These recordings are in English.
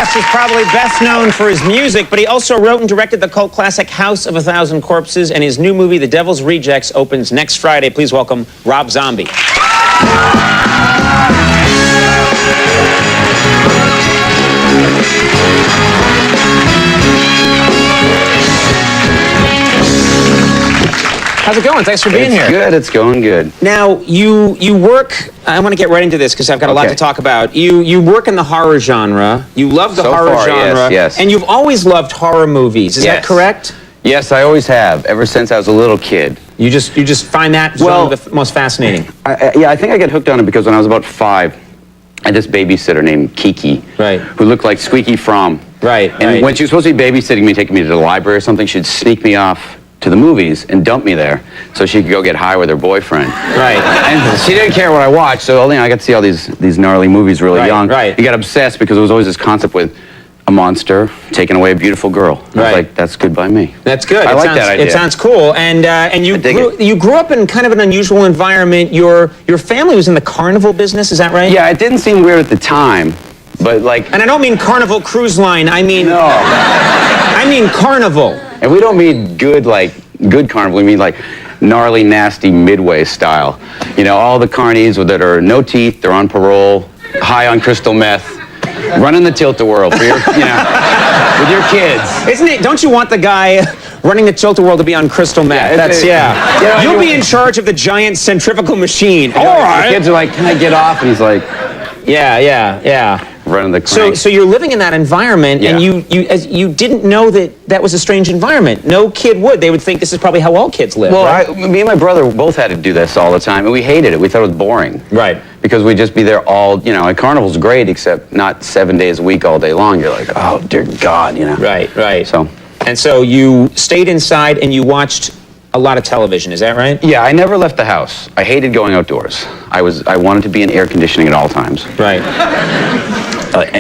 West is probably best known for his music, but he also wrote and directed the cult classic House of a Thousand Corpses, and his new movie, The Devil's Rejects, opens next Friday. Please welcome Rob Zombie. How's it going? Thanks for being here. It's good. It's going good. Now, you work... I want to get right into this because I've got a lot to talk about. You work in the horror genre. You love the horror genre. Yes. And you've always loved horror movies. Is that correct? Yes, I always have. Ever since I was a little kid. You just find that genre the most fascinating. I think I got hooked on it because when I was about 5, I had this babysitter named Kiki. Right. Who looked like Squeaky Fromm. Right. And when she was supposed to be babysitting me, taking me to the library or something, she'd sneak me off to the movies and dump me there so she could go get high with her boyfriend. Right. And she didn't care what I watched, so I got to see all these gnarly movies really young. Right. You got obsessed because there was always this concept with a monster taking away a beautiful girl. I was like, that's good by me. That's good. I like that idea. It sounds cool. And you grew up in kind of an unusual environment. Your family was in the carnival business, is that right? Yeah, it didn't seem weird at the time, but like... And I don't mean Carnival Cruise Line, I mean... No. I mean Carnival. And we don't mean good carnival, we mean like gnarly, nasty Midway style. You know, all the carnies that are no teeth, they're on parole, high on crystal meth, running the tilt-a-whirl for your, with your kids. Isn't it? Don't you want the guy running the tilt-a-whirl to be on crystal meth? You'll be in charge of the giant centrifugal machine. All right. The kids are like, can I get off? And he's like, yeah. Running the crank. So you're living in that environment, and you didn't know that was a strange environment. No kid would. They would think this is probably how all kids live. Well, right? me and my brother both had to do this all the time, and we hated it. We thought it was boring. Right. Because we'd just be there all, and carnival's great, except not 7 days a week all day long. You're like, oh, dear God, Right. So you stayed inside and you watched a lot of television, is that right? Yeah, I never left the house. I hated going outdoors. I wanted to be in air conditioning at all times. Right.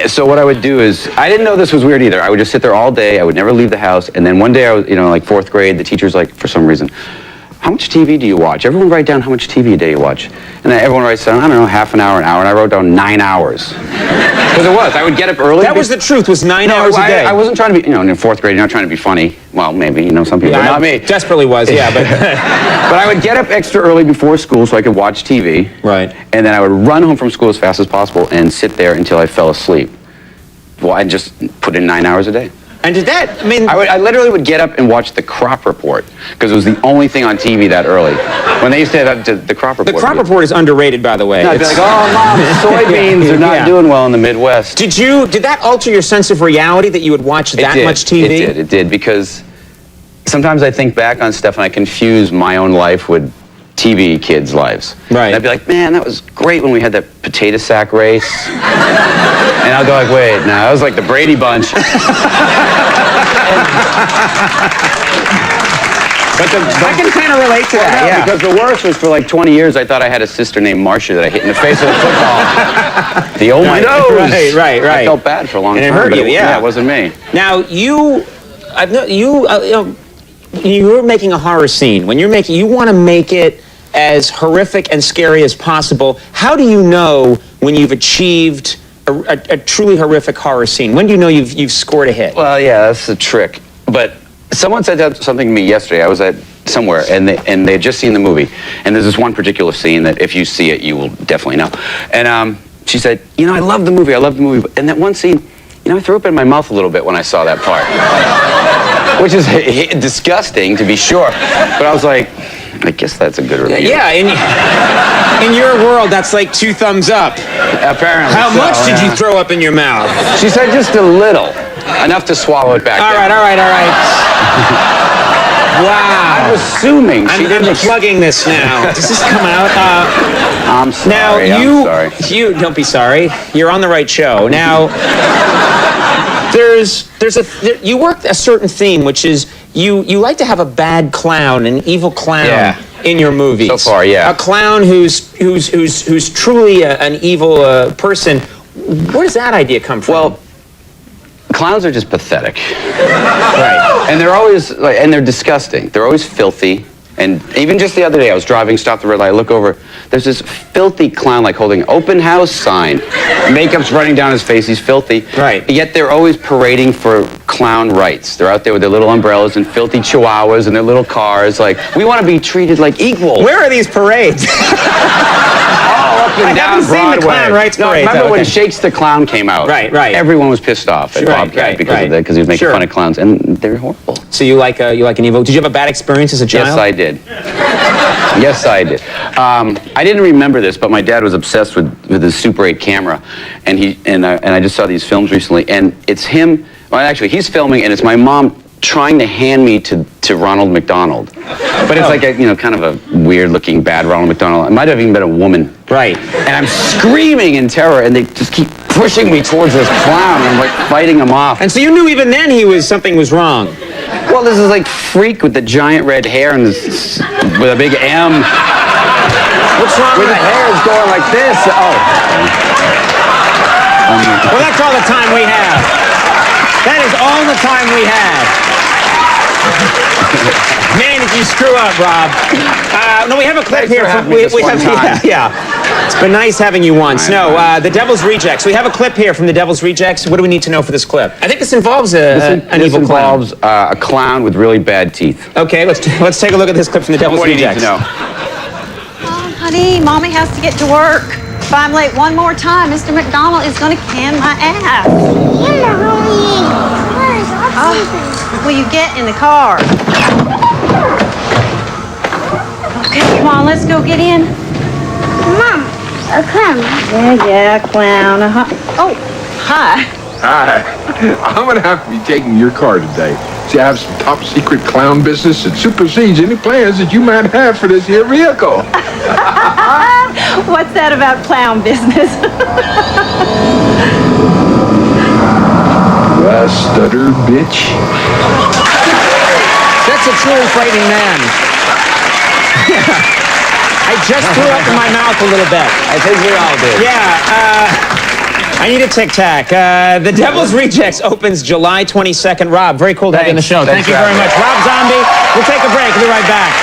So what I would do is, I didn't know this was weird either. I would just sit there all day. I would never leave the house. And then one day, I was, like 4th grade, the teacher's like, for some reason, how much TV do you watch? Everyone write down how much TV a day you watch. And then everyone writes down, I don't know, half an hour, an hour. And I wrote down 9 hours. Because it was. I would get up early. That was the truth, was 9 hours a day. I wasn't trying to be, in 4th grade, you're not trying to be funny. Well, maybe, some people, but not me. Desperately was, yeah. But But I would get up extra early before school so I could watch TV. Right. And then I would run home from school as fast as possible and sit there until I fell asleep. Well, I just put in 9 hours a day. And did that, I literally would get up and watch the crop report, because it was the only thing on TV that early. When they used to have the crop report. The crop report is underrated, by the way. No, I'd be like, oh, Mom, soybeans are not doing well in the Midwest. Did that alter your sense of reality that you would watch that much TV? It did, because sometimes I think back on stuff and I confuse my own life with TV kids' lives. Right. And I'd be like, man, that was great when we had that potato sack race. And I'll go like, wait, no, that was like the Brady Bunch. I can kind of relate to that, yeah. Because the worst was for like 20 years, I thought I had a sister named Marcia that I hit in the face with a football. The old my nose. Right. I felt bad for a long time. And it hurt you, yeah. It wasn't me. Now, you were making a horror scene. When you want to make it as horrific and scary as possible. How do you know when you've achieved a truly horrific horror scene? When do you know you've scored a hit? Well, yeah, that's the trick. But someone said something to me yesterday. I was at somewhere, and they had just seen the movie. And there's this one particular scene that if you see it, you will definitely know. And she said, I love the movie. And that one scene, I threw up in my mouth a little bit when I saw that part. Which is disgusting, to be sure. But I was like, I guess that's a good review. Yeah, in your world, that's like 2 thumbs up. Apparently. How much did you throw up in your mouth? She said just a little. Enough to swallow it back All right. Wow. I'm assuming she didn't... I'm plugging this now. Does this come out? I'm sorry. Now, I'm sorry. You don't be sorry. You're on the right show. Now, you work a certain theme, which is you like to have a bad clown, an evil clown in your movies. So far, yeah. A clown who's truly an evil person. Where does that idea come from? Well, clowns are just pathetic. Right. And they're always, and they're disgusting. They're always filthy. And even just the other day, I was driving, stopped the red light, I look over, there's this filthy clown like holding open house sign. Makeup's running down his face, he's filthy. Right. Yet they're always parading for clown rights. They're out there with their little umbrellas and filthy chihuahuas and their little cars. Like, we want to be treated like equals. Where are these parades? Up and I down haven't seen the Broadway. clown rights No, parade, remember though, when okay. Shakes the Clown came out? Right, right. Everyone was pissed off at Right, Bobcat right, because right. of that, because he was making Sure. fun of clowns, and they're horrible. So you like an evil? Did you have a bad experience as a child? Yes, I did. Yes, I did. I didn't remember this, but my dad was obsessed with his Super 8 camera, and I just saw these films recently, and it's him. Well, actually, he's filming, and it's my mom trying to hand me to Ronald McDonald. But it's like a, kind of a weird-looking, bad Ronald McDonald. It might have even been a woman. Right. And I'm screaming in terror, and they just keep pushing me towards this clown. I'm like fighting him off. And so you knew even then something was wrong. Well, this is like freak with the giant red hair and this, with a big M. What's wrong With with the it? hair is going like this. Oh. Well, that's all the time we have. That is all the time we have. Man, did you screw up, Rob. No, we have a clip Thanks here. for having me this one time. Yeah. It's been nice having you once. No, the Devil's Rejects. We have a clip here from the Devil's Rejects. What do we need to know for this clip? I think this involves an evil clown. This involves a clown with really bad teeth. Okay, let's take a look at this clip from the Devil's What do you need Rejects. to know? Oh, honey, Mommy has to get to work. If I'm late one more time, Mr. McDonald is going to can my ass. Oh, will you get in the car? Okay, come on, let's go get in. Mom, a clown. Yeah, clown. Oh, hi. Hi. I'm gonna have to be taking your car today. See, I have some top secret clown business that supersedes any plans that you might have for this here vehicle. What's that about clown business? Stutter, bitch. That's a truly frightening man. I just threw up in my mouth a little bit. I think we all did. Yeah, I need a Tic Tac. The Devil's Rejects opens July 22nd. Rob, very cool to have you on the show. Thanks Thank you for very having much. me. Rob Zombie. We'll take a break. We'll be right back.